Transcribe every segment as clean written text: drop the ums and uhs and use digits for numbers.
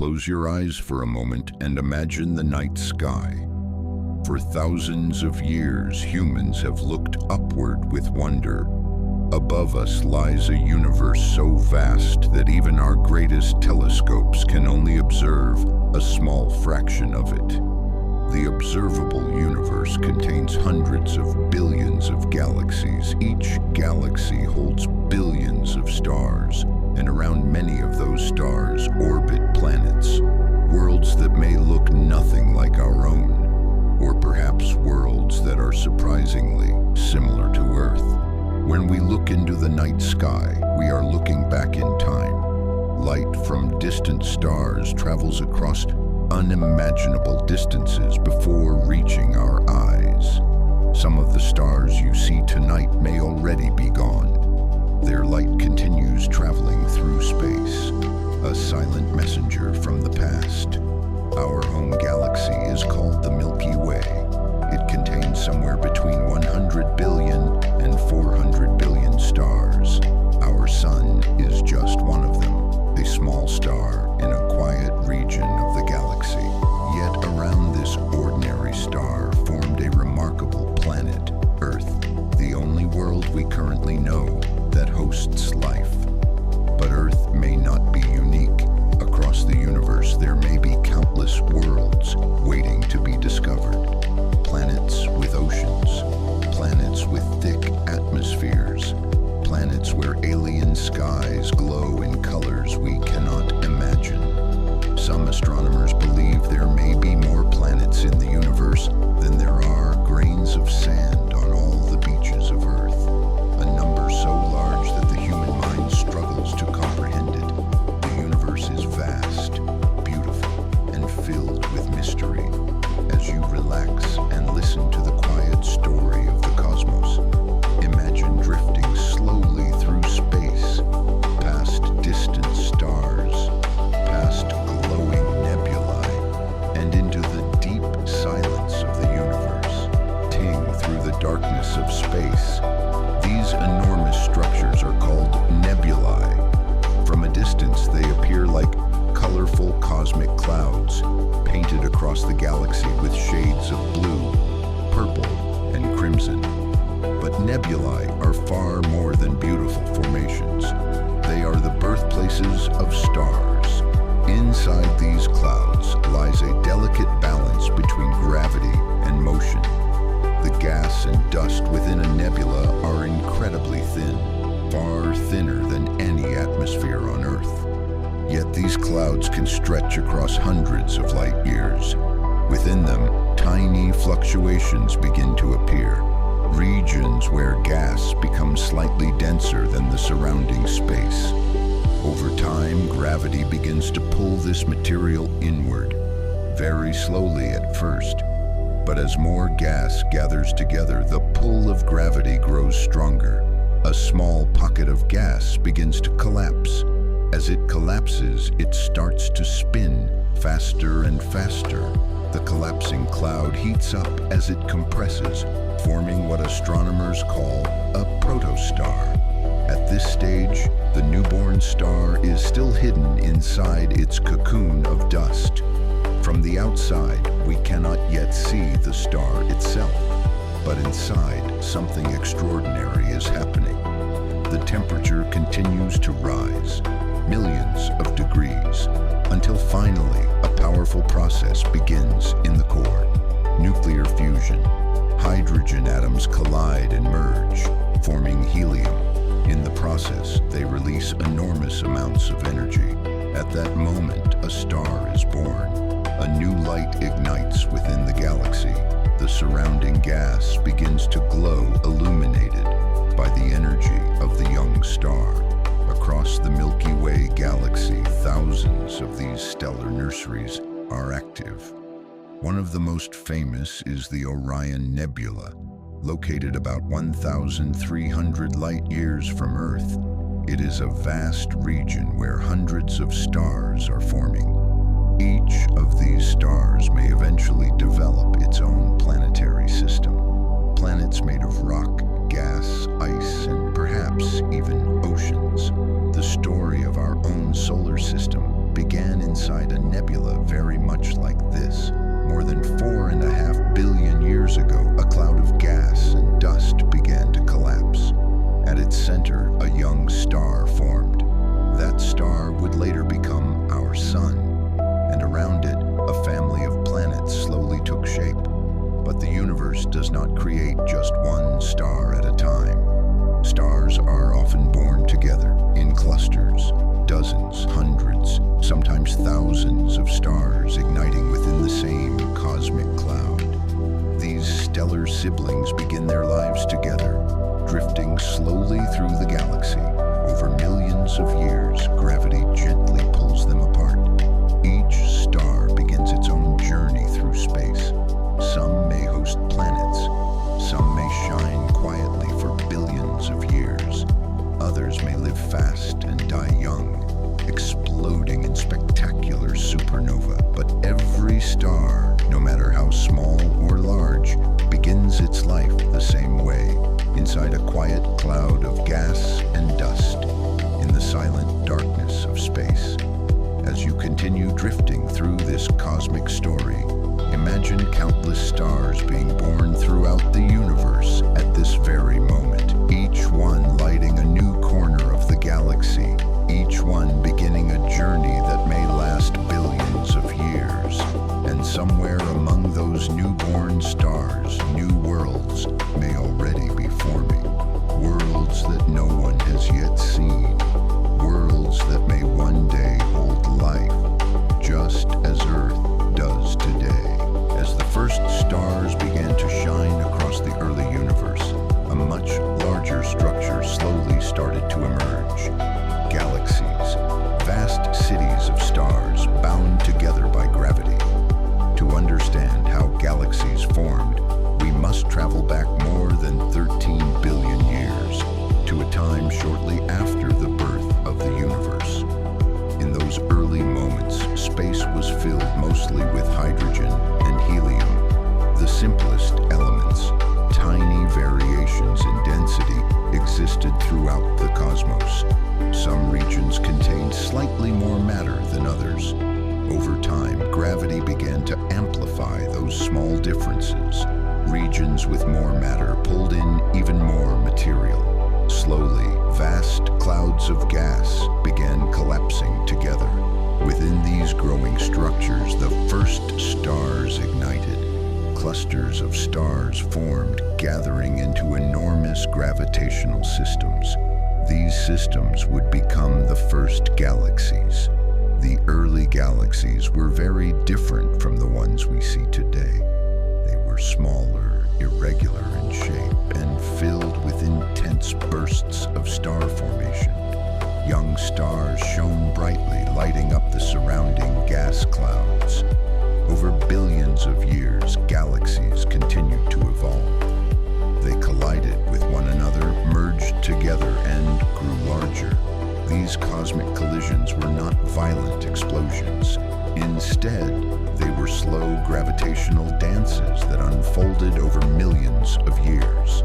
Close your eyes for a moment and imagine the night sky. For thousands of years, humans have looked upward with wonder. Above us lies a universe so vast that even our greatest telescopes can only observe a small fraction of it. The observable universe contains hundreds of billions of galaxies. Each galaxy holds billions of stars, and around many of those stars orbit planets, worlds that may look nothing like our own, or perhaps worlds that are surprisingly similar to Earth. When we look into the night sky, we are looking back in time. Light from distant stars travels across unimaginable distances before reaching our eyes. Some of the stars you see tonight may already be gone. Their light continues traveling through space, a silent messenger from the past. Our home galaxy is called the Milky Way. It contains somewhere between 100 billion and 400 billion stars. Our sun is just one of them, a small star in a quiet region of the galaxy. Yet around this ordinary star formed a remarkable planet, Earth, the only world we currently know that hosts life. But Earth may not be unique. Across the universe, there may be countless worlds waiting to be discovered. Planets with oceans, planets with thick atmospheres, planets where alien skies glow in colors we cannot imagine. Some astronomers believe there may be more planets in the universe than there are grains of sand on all the beaches of Earth, a number so large that the human mind struggles to comprehend it. The universe is vast, beautiful, and filled with mystery. As you relax and listen to the quiet story of the cosmos, imagine drifting slowly through space, past distant stars, past glowing nebulae, and into the deep silence of the universe. Ting through the darkness of space. These enormous structures are called nebulae. From a distance, they appear like colorful cosmic clouds, painted across the galaxy with shades of blue, purple, and crimson. But nebulae are far more than beautiful formations. They are the birthplaces of stars. Inside these clouds lies a delicate balance between gravity and motion. The gas and dust within a nebula are incredibly thin, far thinner than any atmosphere on Earth. Yet these clouds can stretch across hundreds of light years. Within them, tiny fluctuations begin to appear, regions where gas becomes slightly denser than the surrounding space. Over time, gravity begins to pull this material inward, very slowly at first. But as more gas gathers together, the pull of gravity grows stronger. A small pocket of gas begins to collapse. As it collapses, it starts to spin faster and faster. The collapsing cloud heats up as it compresses, forming what astronomers call a protostar. At this stage, the newborn star is still hidden inside its cocoon of dust. From the outside, we cannot yet see the star itself, but inside, something extraordinary is happening. The temperature continues to rise, millions of degrees, until finally a powerful process begins in the core. Nuclear fusion. Hydrogen atoms collide and merge, forming helium. In the process, they release enormous amounts of energy. At that moment, a star is born. A new light ignites within the galaxy. The surrounding gas begins to glow, illuminated by the energy of the young star. Across the Milky Way galaxy, thousands of these stellar nurseries are active. One of the most famous is the Orion Nebula, located about 1,300 light-years from Earth. It is a vast region where hundreds of stars are forming. Each of these stars may eventually develop its own planetary system. Planets made of rock, gas, ice, and perhaps even oceans. The story of our own solar system began inside a nebula very much like this. More than 4.5 billion years ago, a cloud of gas and dust began to collapse. At its center, a young star formed. That star would later become our sun, and around it, a family of planets slowly took shape. But the universe does not create just one star at a time. Stars are often born together in clusters, dozens, hundreds, sometimes thousands of stars igniting within the same cosmic cloud. These stellar siblings begin their lives together, drifting slowly through the galaxy. Over millions of years, gravity gently pulls them apart. Each star begins its own journey through space. Some may host planets, some may shine quietly for billions of years. Others may live fast and die young, exploding in spectacular supernova. But every star, no matter how small or large, begins its life the same way, inside a quiet cloud of gas and dust, in the silent darkness of space. As you continue drifting through this cosmic story, imagine countless stars being born throughout the universe at this very moment, each one lighting a new corner of the galaxy, each one beginning a journey that may last billions of years. And somewhere among those newborn stars, new worlds may already be forming. Worlds that no one has yet seen. Worlds that may one day hold life, just as Earth does today. As the first stars began to shine across the early universe, a much larger structure slowly started to emerge. Galaxies, vast cities of stars bound together by gravity. To understand how galaxies formed, we must travel back more than 13 billion years, to a time shortly after the birth of the universe. In those early moments, space was filled mostly with hydrogen and helium, the simplest elements. Tiny variations in density existed throughout the cosmos. Some regions contained slightly more matter than others. Over time, gravity began to amplify those small differences. Regions with more matter pulled in even more material. Slowly, vast clouds of gas began collapsing together. Within these growing structures, the first stars ignited. Clusters of stars formed, gathering into enormous gravitational systems. These systems would become the first galaxies. The early galaxies were very different from the ones we see today. They were smaller, irregular in shape, and filled with intense bursts of star formation. Young stars shone brightly, lighting up the surrounding gas clouds. Over billions of years, galaxies continued to evolve. They collided with one another, merged together, and grew larger. These cosmic collisions were not violent explosions. Instead, they were slow gravitational dances that unfolded over millions of years.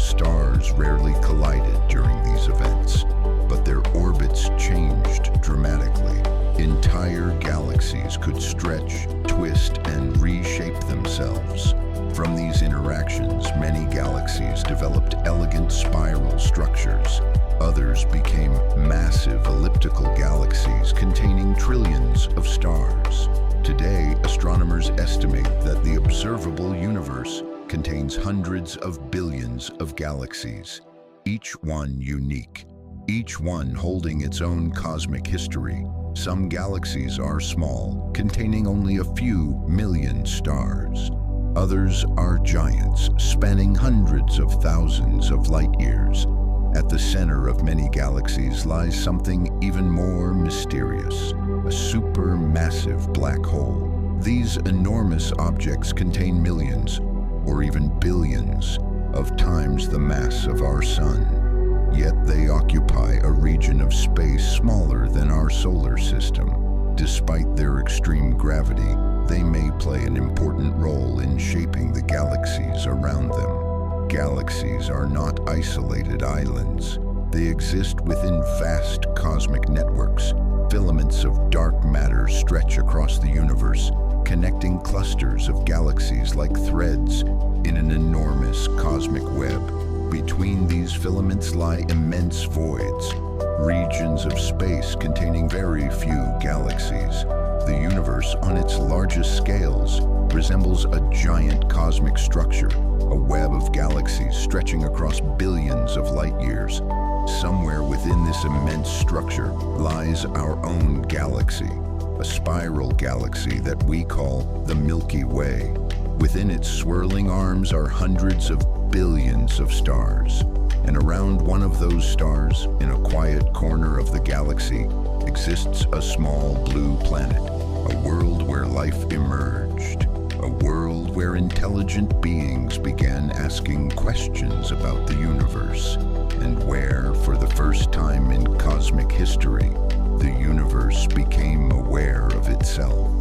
Stars rarely collided during these events, but their orbits changed dramatically. Entire galaxies could stretch, twist, and reshape themselves. From these interactions, many galaxies developed elegant spiral structures. Others became massive elliptical galaxies containing trillions of stars. Today, astronomers estimate that the observable universe contains hundreds of billions of galaxies, each one unique, each one holding its own cosmic history. Some galaxies are small, containing only a few million stars. Others are giants, spanning hundreds of thousands of light years. At the center of many galaxies lies something even more mysterious, a supermassive black hole. These enormous objects contain millions, or even billions, of times the mass of our sun. Yet they occupy a region of space smaller than our solar system. Despite their extreme gravity, they may play an important role in shaping the galaxies around them. Galaxies are not isolated islands. They exist within vast cosmic networks, Filaments of dark matter stretch across the universe, connecting clusters of galaxies like threads in an enormous cosmic web. Between these filaments lie immense voids, regions of space containing very few galaxies. The universe, on its largest scales, resembles a giant cosmic structure, a web of galaxies stretching across billions of light years. Somewhere within this immense structure lies our own galaxy, a spiral galaxy that we call the Milky Way. Within its swirling arms are hundreds of billions of stars, and around one of those stars, in a quiet corner of the galaxy, exists a small blue planet, a world where life emerged, a world where intelligent beings began asking questions about the universe, and where, for the first time in cosmic history, the universe became aware of itself.